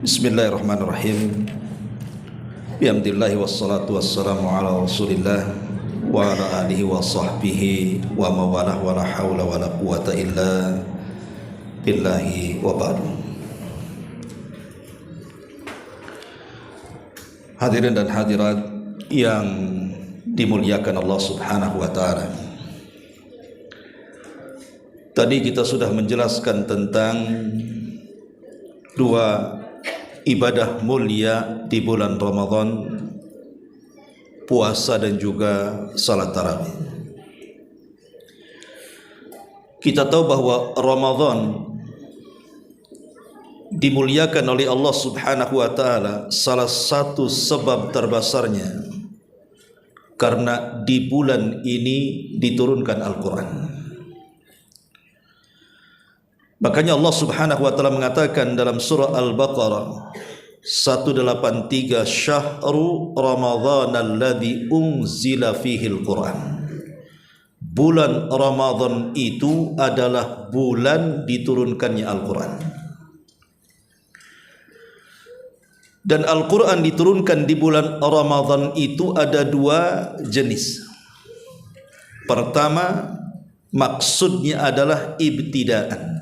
Bismillahirrahmanirrahim. Bihamdillahi wassalatu wassalamu ala rasulillah wa ala alihi wa sahbihi wa mawalah wa la hawla wa la quwata illa billahi wa ba'du. Hadirin dan hadirat yang dimuliakan Allah subhanahu wa ta'ala, tadi kita sudah menjelaskan tentang dua ibadah mulia di bulan Ramadan, puasa dan juga salat tarawih. Kita tahu bahwa Ramadan dimuliakan oleh Allah subhanahu wa ta'ala, salah satu sebab terbesarnya karena di bulan ini diturunkan Al-Quran. Makanya Allah subhanahu wa ta'ala mengatakan dalam surah Al-Baqarah 183, Syahru Ramadhan alladhi unzila fihi Al-Quran. Bulan Ramadan itu adalah bulan diturunkannya Al-Quran. Dan Al-Quran diturunkan di bulan Ramadan itu ada dua jenis. Pertama, maksudnya adalah ibtidaan,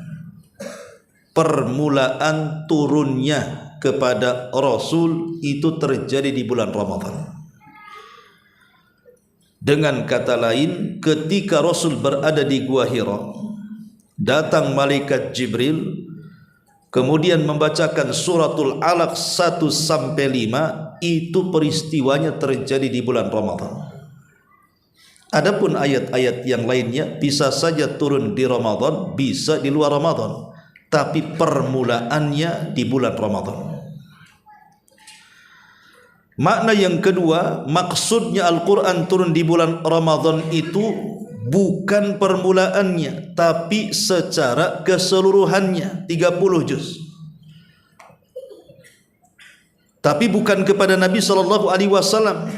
permulaan turunnya kepada Rasul itu terjadi di bulan Ramadan. Dengan kata lain, ketika Rasul berada di Gua Hira, datang malaikat Jibril, kemudian membacakan suratul Alaq 1-5, itu peristiwanya terjadi di bulan Ramadan. Adapun ayat-ayat yang lainnya bisa saja turun di Ramadan, bisa di luar Ramadan, tapi permulaannya di bulan Ramadan. Makna yang kedua, maksudnya Al-Quran turun di bulan Ramadan itu bukan permulaannya, tapi secara keseluruhannya 30 juz. Tapi bukan kepada Nabi SAW.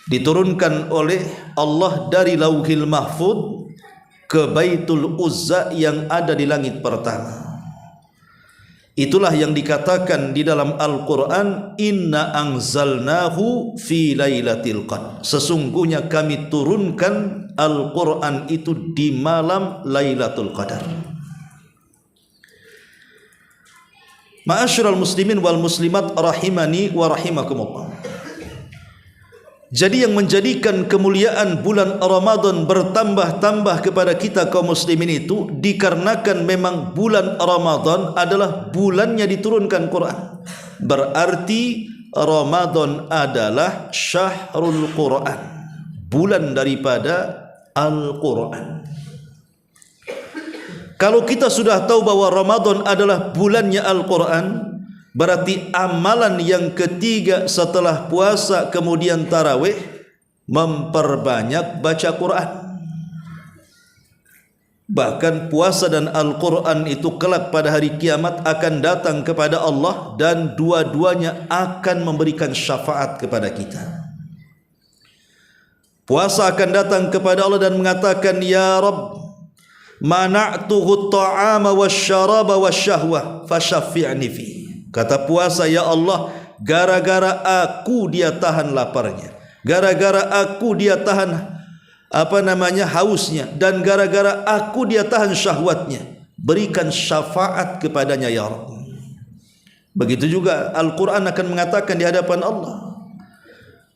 Diturunkan oleh Allah dari Lauhil Mahfuz ke Baitul Uzza yang ada di langit pertama. Itulah yang dikatakan di dalam Al-Quran, Inna anzalnahu fi lailatul qadr. Sesungguhnya kami turunkan Al-Quran itu di malam Lailatul Qadar. Ma'asyiral muslimin wal muslimat rahimani wa rahimakumullah. Jadi yang menjadikan kemuliaan bulan Ramadan bertambah-tambah kepada kita kaum muslimin itu dikarenakan memang bulan Ramadan adalah bulannya diturunkan Quran. Berarti Ramadan adalah syahrul Quran, bulan daripada Al-Quran. Kalau kita sudah tahu bahwa Ramadan adalah bulannya Al-Quran, berarti amalan yang ketiga setelah puasa kemudian tarawih, memperbanyak baca Quran. Bahkan puasa dan Al-Quran itu kelak pada hari kiamat akan datang kepada Allah, dan dua-duanya akan memberikan syafaat kepada kita. Puasa akan datang kepada Allah dan mengatakan, Ya Rabb, mana'tuhu ta'ama wasyaraba wasyahwa fasyafi'ni fi. Kata puasa, ya Allah, gara-gara aku dia tahan laparnya, gara-gara aku dia tahan hausnya, dan gara-gara aku dia tahan syahwatnya, berikan syafaat kepadanya ya Rabb. Begitu juga Al-Quran akan mengatakan di hadapan Allah.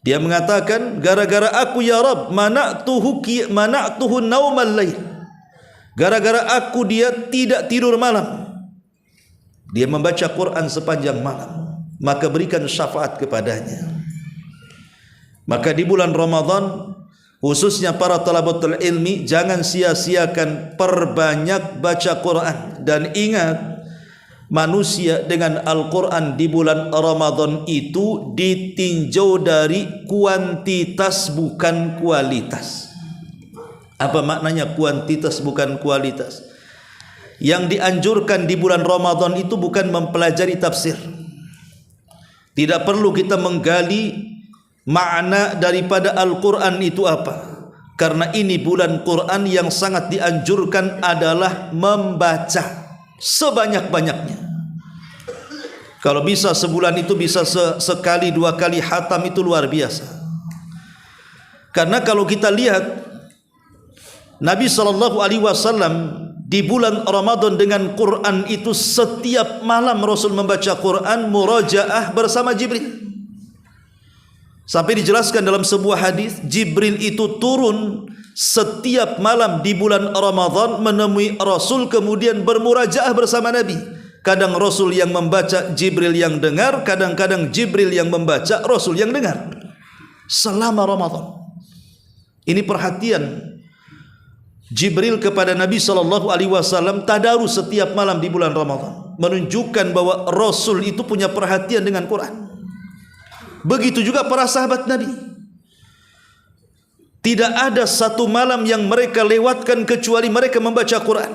Dia mengatakan, gara-gara aku ya Rabb, mana'tuhu naumal lail. Gara-gara aku dia tidak tidur malam, dia membaca Quran sepanjang malam, maka berikan syafaat kepadanya. Maka di bulan Ramadan, khususnya para talabatul ilmi, jangan sia-siakan, perbanyak baca Quran. Dan ingat, manusia dengan Al-Quran di bulan Ramadan itu ditinjau dari kuantitas bukan kualitas. Apa maknanya kuantitas bukan kualitas? Yang dianjurkan di bulan Ramadan itu bukan mempelajari tafsir. Tidak perlu kita menggali makna daripada Al-Quran itu apa, karena ini bulan Quran yang sangat dianjurkan adalah membaca sebanyak-banyaknya. Kalau bisa sebulan itu bisa sekali 2 kali khatam itu luar biasa. Karena kalau kita lihat Nabi SAW di bulan Ramadan dengan Quran itu setiap malam Rasul membaca Quran murajaah bersama Jibril. Sampai dijelaskan dalam sebuah hadis, Jibril itu turun setiap malam di bulan Ramadan menemui Rasul kemudian bermurajaah bersama Nabi. Kadang Rasul yang membaca, Jibril yang dengar, kadang-kadang Jibril yang membaca, Rasul yang dengar. Selama Ramadan. Ini perhatian Jibril kepada Nabi SAW tadarus setiap malam di bulan Ramadan, menunjukkan bahwa Rasul itu punya perhatian dengan Quran. Begitu juga para sahabat Nabi. Tidak ada satu malam yang mereka lewatkan kecuali mereka membaca Quran.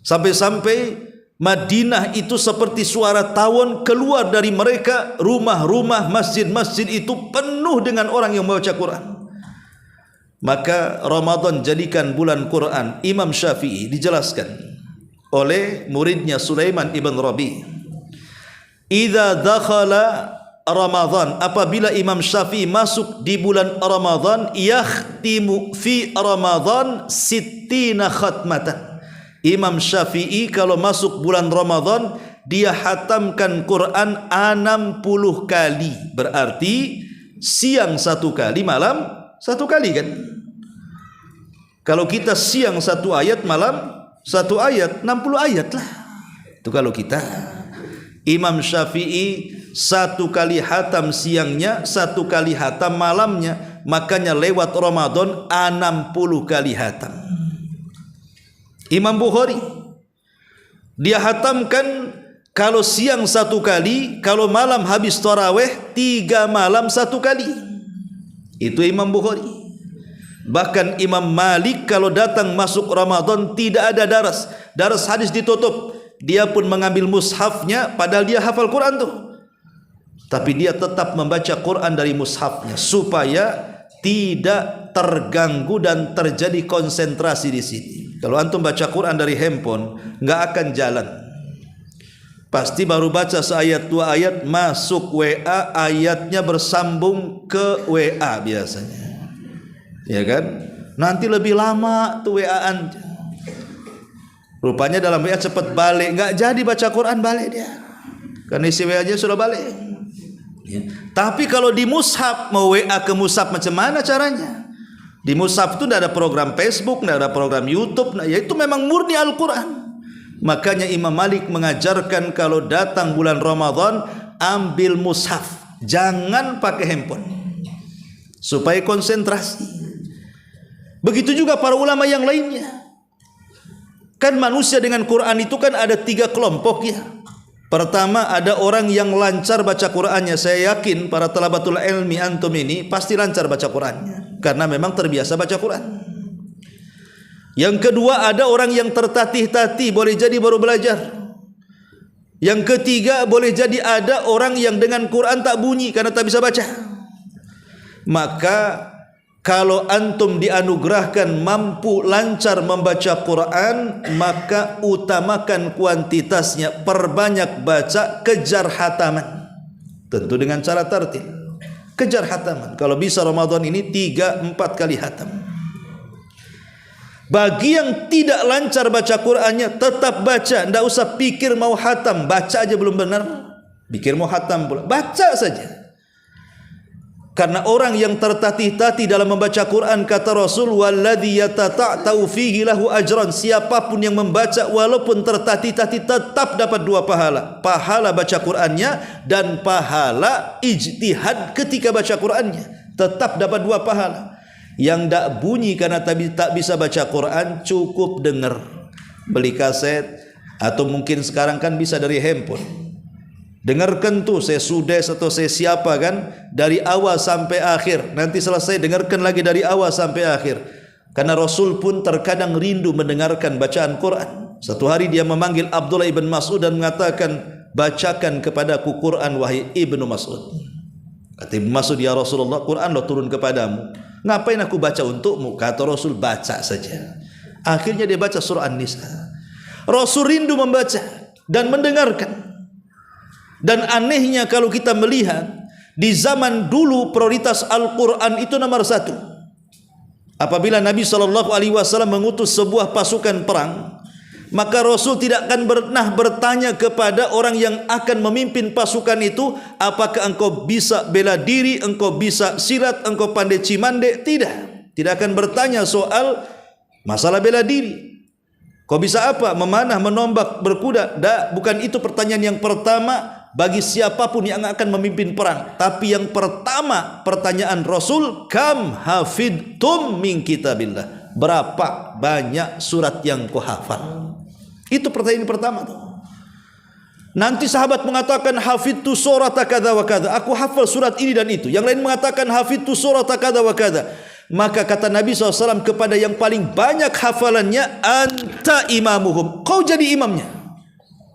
Sampai-sampai Madinah itu seperti suara tawon keluar dari mereka, rumah-rumah, masjid-masjid itu penuh dengan orang yang membaca Quran. Maka Ramadan jadikan bulan Quran. Imam Syafi'i dijelaskan oleh muridnya Sulaiman ibn Rabi, idza dakhala Ramadan, apabila Imam Syafi'i masuk di bulan Ramadan, yakhtimu fi Ramadan 60 khatmatan. Imam Syafi'i kalau masuk bulan Ramadan dia hatamkan Quran 60 kali. Berarti siang 1 kali, malam 1 kali kan? Kalau kita siang 1 ayat, malam 1 ayat, 60 ayat lah. Itu kalau kita. Imam Syafi'i 1 kali hatam siangnya, 1 kali hatam malamnya. Makanya lewat Ramadan 60 kali hatam. Imam Bukhari dia hatamkan kalau siang 1 kali, kalau malam habis tarawih 3 malam 1 kali. Itu Imam Bukhari. Bahkan Imam Malik kalau datang masuk Ramadan tidak ada daras. Daras hadis ditutup. Dia pun mengambil mushafnya padahal dia hafal Quran tuh. Tapi dia tetap membaca Quran dari mushafnya supaya tidak terganggu dan terjadi konsentrasi di sini. Kalau antum baca Quran dari handphone nggak akan jalan. Pasti baru baca seayat 2 ayat masuk WA, ayatnya bersambung ke WA biasanya. Ya kan? Nanti lebih lama tuh WA-an. Rupanya dalam WA cepat balik, enggak jadi baca Quran balik dia. Karena isi WA-nya sudah balik. Ya. Tapi kalau di mushaf mau WA ke mushaf macam mana caranya? Di mushaf itu tidak ada program Facebook, tidak ada program YouTube, ya itu memang murni Al-Quran. Makanya Imam Malik mengajarkan kalau datang bulan Ramadan ambil mushaf, jangan pakai handphone supaya konsentrasi. Begitu juga para ulama yang lainnya. Kan manusia dengan Quran itu kan ada 3 kelompok ya. Pertama ada orang yang lancar baca Qurannya. Saya yakin para talabatul ilmi antum ini pasti lancar baca Qurannya karena memang terbiasa baca Quran. Yang kedua ada orang yang tertatih-tatih, boleh jadi baru belajar. Yang ketiga boleh jadi ada orang yang dengan Quran tak bunyi karena tak bisa baca. Maka kalau antum dianugerahkan mampu lancar membaca Quran, maka utamakan kuantitasnya, perbanyak baca, kejar hataman. Tentu dengan cara tartil. Kejar hataman. Kalau bisa Ramadan ini 3-4 kali hatam. Bagi yang tidak lancar baca Qurannya, tetap baca, tidak usah pikir mau hatam, baca aja belum benar, pikir mau hatam pula, baca saja. Karena orang yang tertatih-tatih dalam membaca Quran, kata Rasul, walladzi yatata'u fihi lahu ajran, siapapun yang membaca walaupun tertatih-tatih tetap dapat 2 pahala, pahala baca Qurannya dan pahala ijtihad ketika baca Qurannya, tetap dapat 2 pahala. Yang tak bunyi karena tak bisa baca Quran, cukup dengar, beli kaset, atau mungkin sekarang kan bisa dari handphone. Dengarkan tuh, saya Sudes atau saya siapa kan, dari awal sampai akhir. Nanti selesai dengarkan lagi dari awal sampai akhir. Karena Rasul pun terkadang rindu mendengarkan bacaan Quran. Satu hari dia memanggil Abdullah ibn Mas'ud dan mengatakan, bacakan kepadaku Quran wahai Ibnu Mas'ud. Kata Ibnu Mas'ud, ya Rasulullah, Quran lo turun kepadamu, ngapain aku baca untukmu? Kata Rasul, baca saja. Akhirnya dia baca surah An-Nisa. Rasul rindu membaca dan mendengarkan. Dan anehnya kalau kita melihat di zaman dulu prioritas Al-Quran itu nomor satu. Apabila Nabi SAW mengutus sebuah pasukan perang, maka Rasul tidak akan pernah bertanya kepada orang yang akan memimpin pasukan itu, apakah engkau bisa bela diri, engkau bisa silat, engkau pandai cimande. Tidak akan bertanya soal masalah bela diri. Kau bisa apa? Memanah, menombak, berkuda. Bukan itu pertanyaan yang pertama bagi siapapun yang akan memimpin perang. Tapi yang pertama pertanyaan Rasul, kam hafidtum min kitabillah, berapa banyak surat yang kau hafal? Itu pertanyaan pertama tuh. Nanti sahabat mengatakan hafidtu surata kadza wa kadza, aku hafal surat ini dan itu. Yang lain mengatakan hafidtu surata kadza wa kadza. Maka kata Nabi SAW kepada yang paling banyak hafalannya, anta imamuhum, kau jadi imamnya.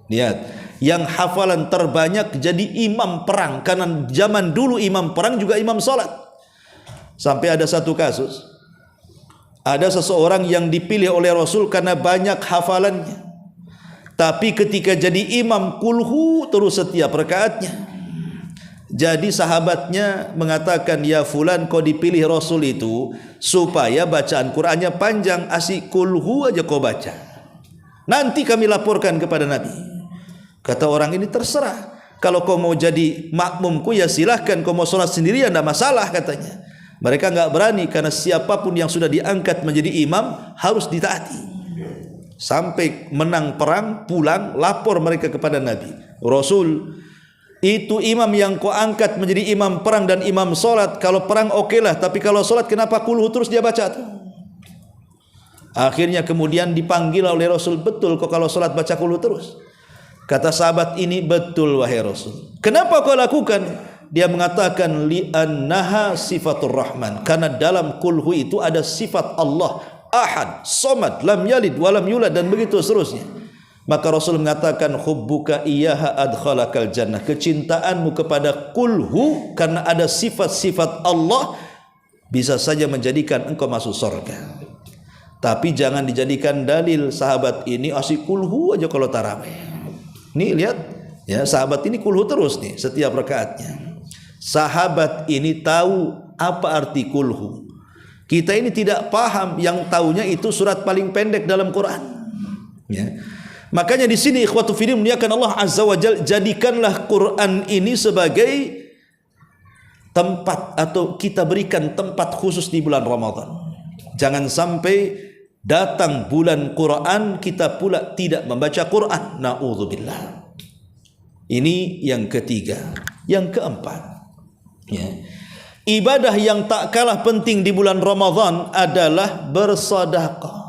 Lihat, yang hafalan terbanyak jadi imam perang. Karena zaman dulu imam perang juga imam salat. Sampai ada satu kasus, ada seseorang yang dipilih oleh Rasul karena banyak hafalannya, tapi ketika jadi imam kulhu terus setiap rakaatnya. Jadi sahabatnya mengatakan, ya fulan, kau dipilih Rasul itu supaya bacaan Qur'annya panjang, asik kulhu aja kau baca, nanti kami laporkan kepada Nabi. Kata orang ini, terserah, kalau kau mau jadi makmumku ya silahkan, kau mau sholat sendirian tidak masalah katanya. Mereka enggak berani karena siapapun yang sudah diangkat menjadi imam harus ditaati. Sampai menang perang, pulang, lapor mereka kepada Nabi. Rasul, itu imam yang kau angkat menjadi imam perang dan imam solat. Kalau perang okelah, tapi kalau solat kenapa kulhu terus dia baca tuh? Akhirnya kemudian dipanggil oleh Rasul, betul kau kalau solat baca kulhu terus? Kata sahabat ini, betul wahai Rasul. Kenapa kau lakukan? Dia mengatakan, li'annaha sifatur rahman, karena dalam kulhu itu ada sifat Allah, ahad, somad, lam yalid, walam yulad, dan begitu seterusnya. Maka Rasul mengatakan, hubbuka iyyaha adkhalakal jannah, kecintaanmu kepada kulhu karena ada sifat-sifat Allah bisa saja menjadikan engkau masuk surga. Tapi jangan dijadikan dalil. Sahabat ini asyik kulhu aja kalau tarawih. Nih lihat ya, sahabat ini kulhu terus nih setiap rakaatnya. Sahabat ini tahu apa arti kulhu. Kita ini tidak paham, yang tahunya itu surat paling pendek dalam Quran. Ya. Makanya di sini ikhwatu fillah muliakan Allah Azza wa Jalla, jadikanlah Quran ini sebagai tempat, atau kita berikan tempat khusus di bulan Ramadan. Jangan sampai datang bulan Quran kita pula tidak membaca Quran. Na'udzubillah. Ini yang ketiga. Yang keempat, ya, ibadah yang tak kalah penting di bulan Ramadan adalah bersedekah.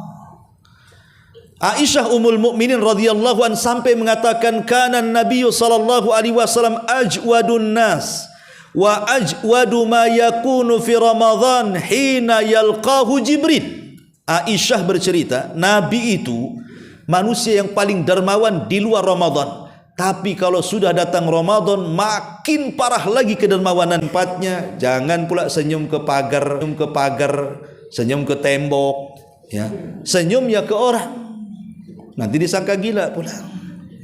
Aisyah Ummul Mukminin radhiyallahu an sampai mengatakan, kana Nabi sallallahu alaihi wasallam ajwadun nas wa ajwadu ma yakunu fi Ramadan hina yalqahu Jibril. Aisyah bercerita, Nabi itu manusia yang paling dermawan di luar Ramadan, tapi kalau sudah datang Ramadan makin parah lagi kedermawanannya. Jangan pula senyum ke pagar, senyum ke tembok, ya. Senyum ya ke orang, nanti disangka gila pula,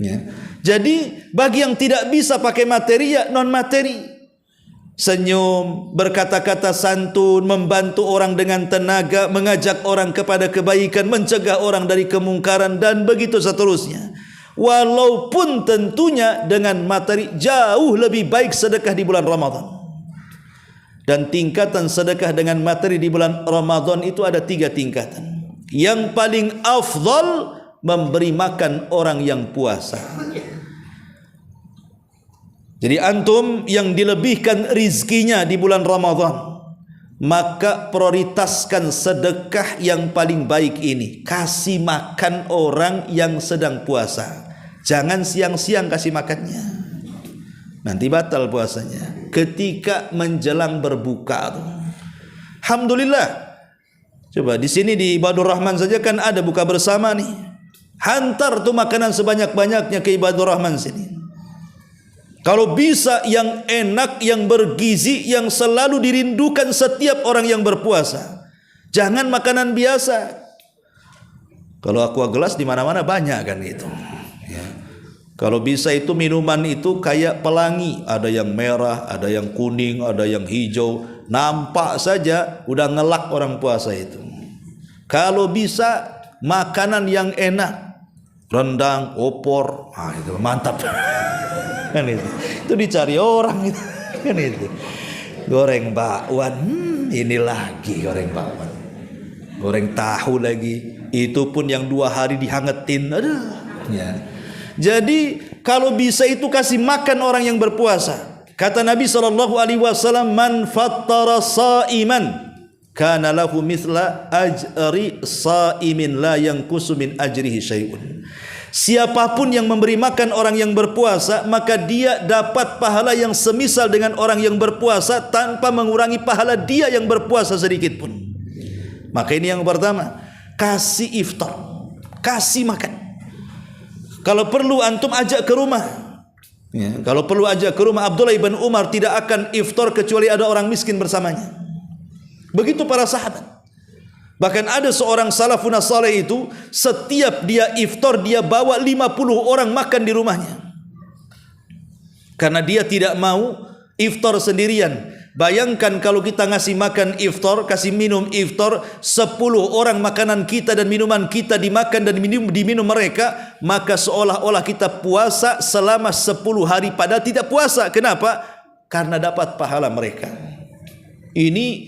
ya. Jadi bagi yang tidak bisa pakai materi, ya non materi, senyum, berkata-kata santun, membantu orang dengan tenaga, mengajak orang kepada kebaikan, mencegah orang dari kemungkaran, dan begitu seterusnya. Walaupun tentunya dengan materi jauh lebih baik sedekah di bulan Ramadan. Dan tingkatan sedekah dengan materi di bulan Ramadan itu ada 3 tingkatan. Yang paling afdal, memberi makan orang yang puasa. Jadi antum yang dilebihkan rizkinya di bulan Ramadan, maka prioritaskan sedekah yang paling baik ini. Kasih makan orang yang sedang puasa. Jangan siang-siang kasih makannya, nanti batal puasanya. Ketika menjelang berbuka tuh, alhamdulillah. Coba di sini di Ibadur Rahman saja kan ada buka bersama nih. Hantar tuh makanan sebanyak-banyaknya ke Ibadur Rahman sini. Kalau bisa yang enak, yang bergizi, yang selalu dirindukan setiap orang yang berpuasa. Jangan makanan biasa. Kalau aqua gelas di mana-mana banyak kan gitu. Ya. Kalau bisa itu minuman itu kayak pelangi, ada yang merah, ada yang kuning, ada yang hijau, nampak saja udah ngelak orang puasa itu. Kalau bisa makanan yang enak, rendang, opor, itu mantap. Kan itu dicari orang itu. Kan itu. Goreng bakwan, ini lagi goreng bakwan. Goreng tahu lagi, itu pun yang 2 hari dihangetin. Aduh, ya. Jadi kalau bisa itu kasih makan orang yang berpuasa. Kata Nabi SAW, man fattara sa'iman kana lahu mithla ajri sa'imin la yanqusu min ajrihi syai'un. Siapapun yang memberi makan orang yang berpuasa, maka dia dapat pahala yang semisal dengan orang yang berpuasa tanpa mengurangi pahala dia yang berpuasa sedikit pun. Maka ini yang pertama, kasih iftar, kasih makan. Kalau perlu antum ajak ke rumah. Ya, kalau perlu ajak ke rumah. Abdullah ibn Umar tidak akan iftar kecuali ada orang miskin bersamanya. Begitu para sahabat. Bahkan ada seorang salafun saleh itu, setiap dia iftar dia bawa 50 orang makan di rumahnya. Karena dia tidak mau iftar sendirian. Bayangkan kalau kita ngasih makan iftar, kasih minum iftar, 10 orang makanan kita dan minuman kita dimakan dan diminum mereka, maka seolah-olah kita puasa selama 10 hari padahal tidak puasa. Kenapa? Karena dapat pahala mereka. Ini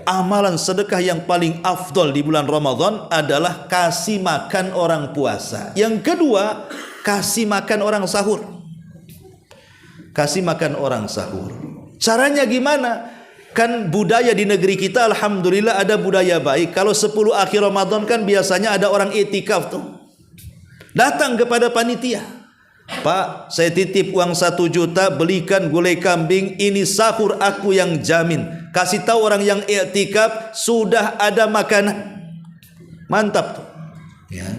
amalan sedekah yang paling afdol di bulan Ramadan adalah kasih makan orang puasa. Yang kedua, kasih makan orang sahur. Kasih makan orang sahur. Caranya gimana? Kan budaya di negeri kita alhamdulillah ada budaya baik. Kalau 10 akhir Ramadan kan biasanya ada orang itikaf tuh. Datang kepada panitia. Pak, saya titip uang 1 juta, belikan gulai kambing, ini sahur aku yang jamin. Kasih tahu orang yang i'tikaf sudah ada makanan. Mantap tuh. Ya.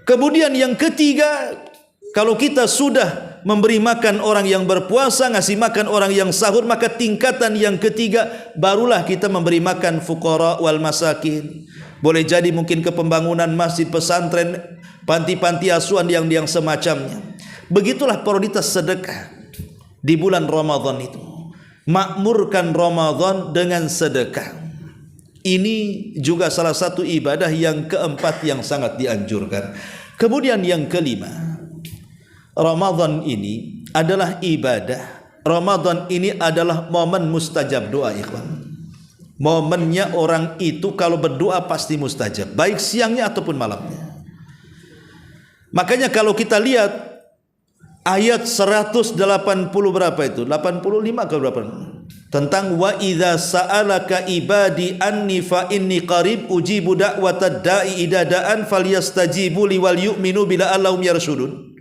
Kemudian yang ketiga, kalau kita sudah memberi makan orang yang berpuasa, ngasih makan orang yang sahur, maka tingkatan yang ketiga barulah kita memberi makan fuqara wal masakin. Boleh jadi mungkin ke pembangunan masjid, pesantren, panti-panti asuhan yang semacamnya. Begitulah prioritas sedekah di bulan Ramadan itu. Makmurkan Ramadan dengan sedekah. Ini juga salah satu ibadah yang keempat yang sangat dianjurkan. Kemudian yang kelima, Ramadan ini adalah ibadah. Ramadan ini adalah momen mustajab doa, ikhwan. Momennya orang itu kalau berdoa pasti mustajab, baik siangnya ataupun malamnya. Makanya kalau kita lihat ayat 180 berapa itu? 85 ke berapa? Tentang wa idza sa'alaka ibadi anni fa inni qarib ujibu da'watad da'i idza da'an falyastajibu li wal yu'minu bila allahum yarshudun.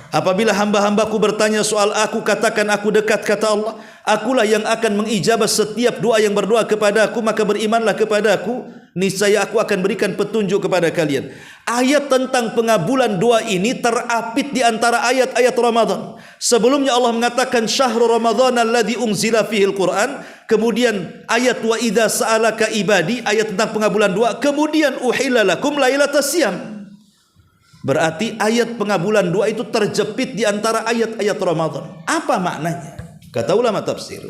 Apabila hamba-hambaku bertanya soal aku, katakan aku dekat, kata Allah. Akulah yang akan mengijabah setiap doa yang berdoa kepada aku, maka berimanlah kepada aku, niscaya aku akan berikan petunjuk kepada kalian. Ayat tentang pengabulan doa ini terapit di antara ayat-ayat Ramadan. Sebelumnya Allah mengatakan syahrul Ramadan alladzi unzila fihil Quran. Kemudian ayat wa idza sa'alaka ibadi, ayat tentang pengabulan doa. Kemudian uhilla lakum lailatas siyam. Berarti ayat pengabulan doa itu terjepit di antara ayat-ayat Ramadan. Apa maknanya? Kata ulama tafsir,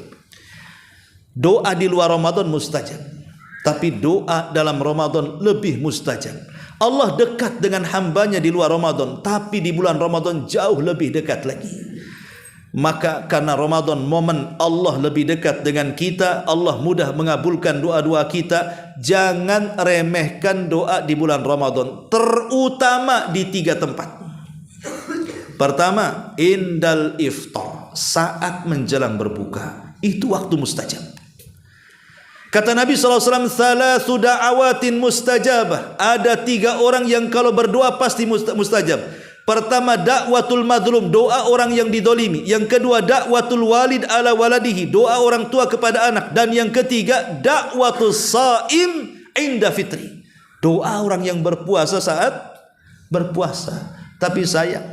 doa di luar Ramadan mustajab, tapi doa dalam Ramadan lebih mustajab. Allah dekat dengan hambanya di luar Ramadan, tapi di bulan Ramadan jauh lebih dekat lagi. Maka karena Ramadan momen Allah lebih dekat dengan kita, Allah mudah mengabulkan doa-doa kita. Jangan remehkan doa di bulan Ramadan, terutama di 3 tempat. Pertama, indal iftar, saat menjelang berbuka, itu waktu mustajab. Kata Nabi SAW, thalathu da'awatin mustajabah. Ada 3 orang yang kalau berdoa pasti mustajab. Pertama, dakwatul madlum, doa orang yang didolimi. Yang kedua, dakwatul walid ala waladihi, doa orang tua kepada anak. Dan yang ketiga, dakwatul saim inda fitri, doa orang yang berpuasa saat berpuasa. Tapi sayang,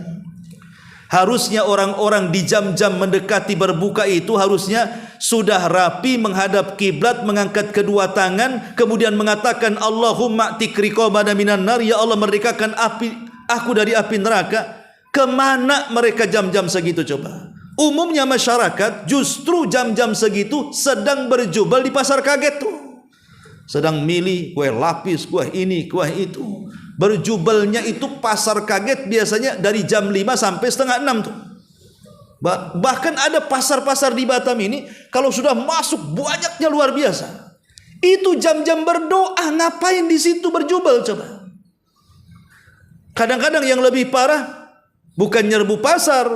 harusnya orang-orang di jam-jam mendekati berbuka itu harusnya sudah rapi menghadap kiblat, mengangkat kedua tangan, kemudian mengatakan Allahumma a'tik riqabana minan nar, ya Allah merdekakan aku dari api neraka. Kemana mereka jam-jam segitu coba? Umumnya masyarakat justru jam-jam segitu sedang berjubel di pasar kaget tuh. Sedang milih kue lapis, kue ini, kue itu. Berjubelnya itu pasar kaget biasanya dari jam 5 sampai setengah 6 tuh. Bahkan ada pasar-pasar di Batam ini kalau sudah masuk banyaknya luar biasa. Itu jam-jam berdoa, ngapain di situ berjubel coba? Kadang-kadang yang lebih parah bukan nyerbu pasar,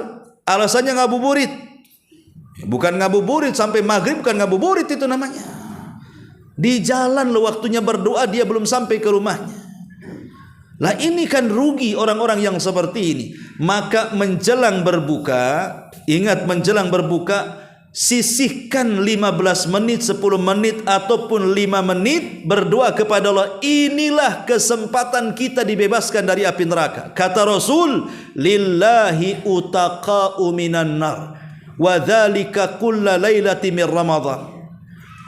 alasannya ngabuburit. Bukan ngabuburit sampai maghrib, bukan ngabuburit itu namanya. Di jalan lo waktunya berdoa dia belum sampai ke rumahnya. Lah ini kan rugi orang-orang yang seperti ini. Maka menjelang berbuka, ingat menjelang berbuka, sisihkan 15 menit, 10 menit ataupun 5 menit berdoa kepada Allah. Inilah kesempatan kita dibebaskan dari api neraka. Kata Rasul, lillahi utaqa'u minan nar wa dzalika kulla lailati min Ramadan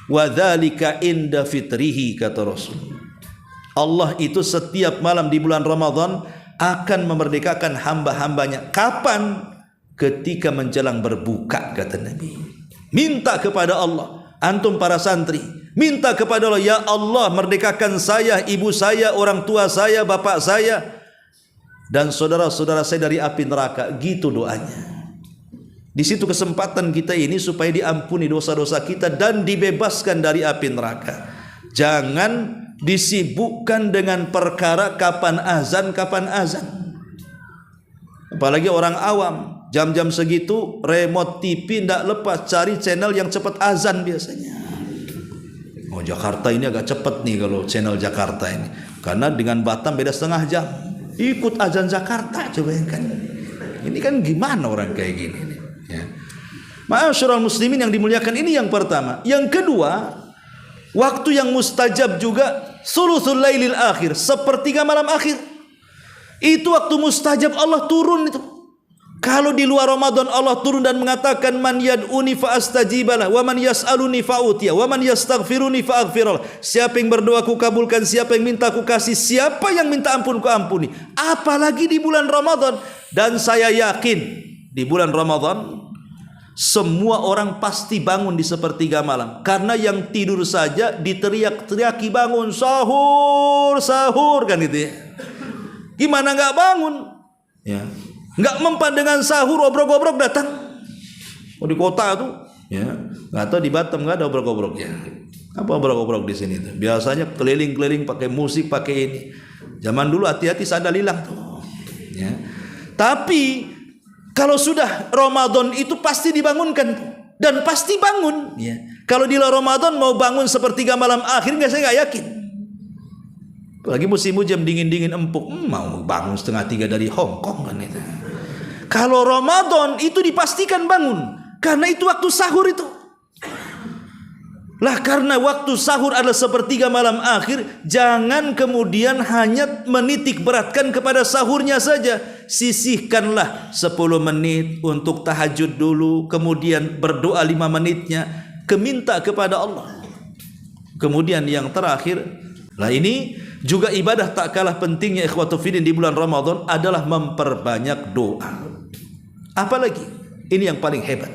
wa dzalika inda fitrihi, kata Rasul. Allah itu setiap malam di bulan Ramadan akan memerdekakan hamba-hambanya. Kapan? Ketika menjelang berbuka, kata Nabi. Minta kepada Allah, antum para santri, minta kepada Allah, ya Allah merdekakan saya, ibu saya, orang tua saya, bapak saya dan saudara-saudara saya dari api neraka. Gitu doanya. Di situ kesempatan kita ini supaya diampuni dosa-dosa kita dan dibebaskan dari api neraka. Jangan disibukkan dengan perkara kapan azan, kapan azan. Apalagi orang awam, jam-jam segitu remote TV tidak lepas cari channel yang cepat azan biasanya. Oh, Jakarta ini agak cepat nih kalau channel Jakarta ini, karena dengan Batam beda setengah jam. Ikut azan Jakarta, coba kan. Ini kan gimana orang kayak gini nih, ya. Ma'asyiral muslimin yang dimuliakan, ini yang pertama. Yang kedua, waktu yang mustajab juga sulusul lailil akhir, sepertiga malam akhir. Itu waktu mustajab, Allah turun itu. Kalau di luar Ramadan Allah turun dan mengatakan man yad'uni fa astajibalah wa man yas'aluni fa utiya wa man yastaghfiruni fa aghfirlah. Siapa yang berdoa ku kabulkan, siapa yang minta ku kasih, siapa yang minta ampun ku ampuni. Apalagi di bulan Ramadan. Dan saya yakin di bulan Ramadan semua orang pasti bangun di sepertiga malam, karena yang tidur saja diteriak-teriaki bangun, sahur, sahur, kan itu ya. Gimana nggak bangun? Ya, nggak mempan dengan sahur, obrok-obrok datang. Oh, di kota tuh, ya, nggak tahu di Batam nggak ada obrok-obroknya. Apa obrok-obrok di sini tuh? Biasanya keliling-keliling pakai musik, pakai ini. Zaman dulu hati-hati sandal hilang tuh. Ya. Tapi kalau sudah Ramadan itu pasti dibangunkan dan pasti bangun. Ya. Kalau di luar Ramadan mau bangun sepertiga malam akhir, saya nggak yakin. Apalagi musim hujan dingin-dingin empuk, mau bangun 2:30 dari Hong Kong kan itu. Kalau Ramadan itu dipastikan bangun, karena itu waktu sahur itu. Lah karena waktu sahur adalah sepertiga malam akhir, jangan kemudian hanya menitik beratkan kepada sahurnya saja. Sisihkanlah 10 menit untuk tahajud dulu, kemudian berdoa 5 menitnya, keminta kepada Allah. Kemudian yang terakhir, lah ini juga ibadah tak kalah pentingnya ikhwatu fiddin di bulan Ramadan adalah memperbanyak doa. Apalagi ini yang paling hebat,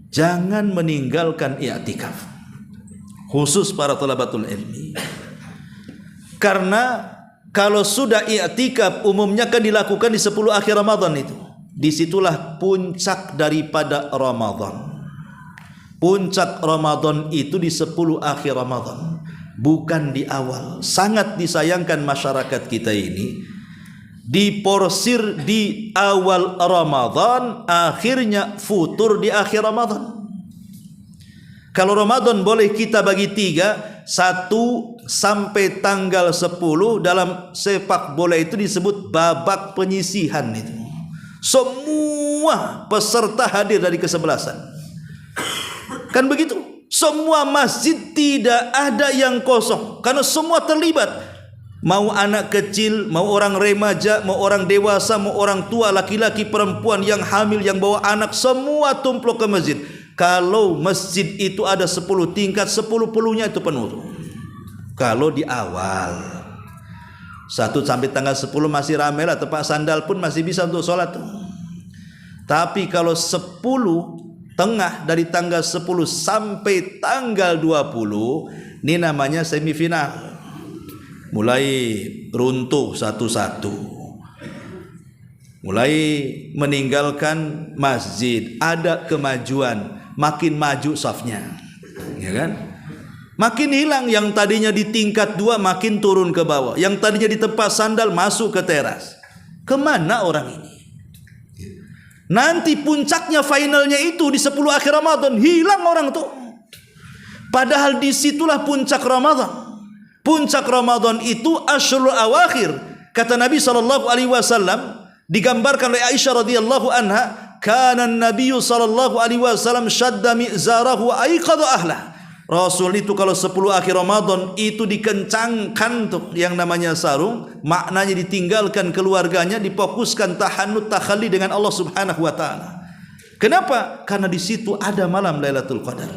jangan meninggalkan i'tikaf, khusus para thalabatul ilmi. Karena kalau sudah i'tikaf umumnya kan dilakukan di 10 akhir Ramadan itu. Disitulah puncak daripada Ramadan. Puncak Ramadan itu di 10 akhir Ramadan, bukan di awal. Sangat disayangkan masyarakat kita ini diporsir di awal Ramadan, akhirnya futur di akhir Ramadan. Kalau Ramadan boleh kita bagi 3, 1 sampai tanggal 10 dalam sepak bola itu disebut babak penyisihan itu. Semua peserta hadir dari kesebelasan. Kan begitu? Semua masjid tidak ada yang kosong, karena semua terlibat. Mau anak kecil, mau orang remaja, mau orang dewasa, mau orang tua, laki-laki, perempuan yang hamil, yang bawa anak, semua tumpluk ke masjid. Kalau masjid itu ada 10 tingkat, 10-10-nya itu penuh. Kalau di awal. 1 sampai tanggal 10 masih ramai lah, tempat sandal pun masih bisa untuk sholat. Tapi kalau 10 tengah dari tanggal 10 sampai tanggal 20, ini namanya semifinal. Mulai runtuh satu-satu, mulai meninggalkan masjid, ada kemajuan, makin maju safnya, ya kan? Makin hilang, yang tadinya di tingkat 2 makin turun ke bawah, yang tadinya di tempat sandal masuk ke teras. Kemana orang ini? Nanti puncaknya, finalnya itu di 10 akhir Ramadan, hilang orang tuh. Padahal disitulah puncak Ramadan. Puncak Ramadan itu asyrul awakhir. Kata Nabi SAW, digambarkan oleh Aisyah radhiyallahu anha, kana Nabi SAW shadda mi'zarahu wa aiqadha ahlah. Rasul itu kalau 10 akhir Ramadan itu dikencangkan tuh yang namanya sarung, maknanya ditinggalkan keluarganya, difokuskan tahannut takhalli dengan Allah Subhanahu wa taala. Kenapa? Karena di situ ada malam Lailatul Qadar.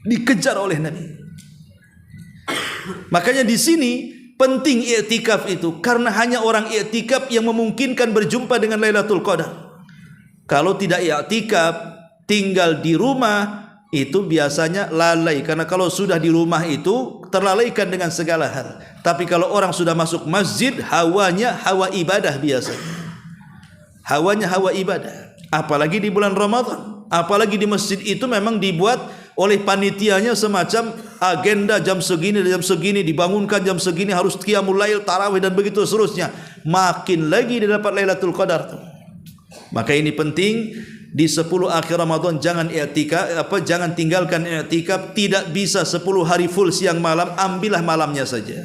Dikejar oleh Nabi. Makanya di sini penting i'tikaf itu, karena hanya orang i'tikaf yang memungkinkan berjumpa dengan Lailatul Qadar. Kalau tidak i'tikaf, tinggal di rumah, itu biasanya lalai, karena kalau sudah di rumah itu terlalaikan dengan segala hal. Tapi kalau orang sudah masuk masjid, hawanya hawa ibadah biasanya. Hawanya hawa ibadah. Apalagi di bulan Ramadan, apalagi di masjid itu memang dibuat oleh panitianya semacam agenda jam segini, dibangunkan jam segini, harus qiyamul lail, tarawih dan begitu seterusnya. Makin lagi dia dapat Lailatul Qadar tuh. Maka ini penting. Di 10 akhir Ramadan jangan i'tikaf, jangan tinggalkan i'tikaf. Tidak bisa 10 hari full siang malam, ambillah malamnya saja.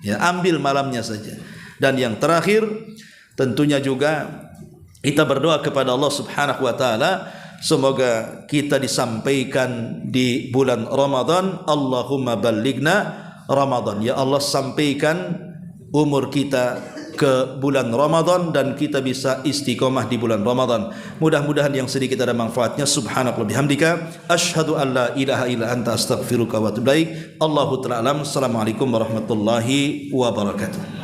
Ya, ambil malamnya saja. Dan yang terakhir, tentunya juga kita berdoa kepada Allah Subhanahu wa taala, semoga kita disampaikan di bulan Ramadan. Allahumma ballighna Ramadan. Ya Allah, sampaikan umur kita ke bulan Ramadan dan kita bisa istiqomah di bulan Ramadan. Mudah-mudahan yang sedikit ada manfaatnya. Subhanakallah bihamdika, asyhadu an la ilaha illa anta astaghfiruka wa atubu ilaik. Allahu ta'ala alam. Assalamualaikum warahmatullahi wabarakatuh.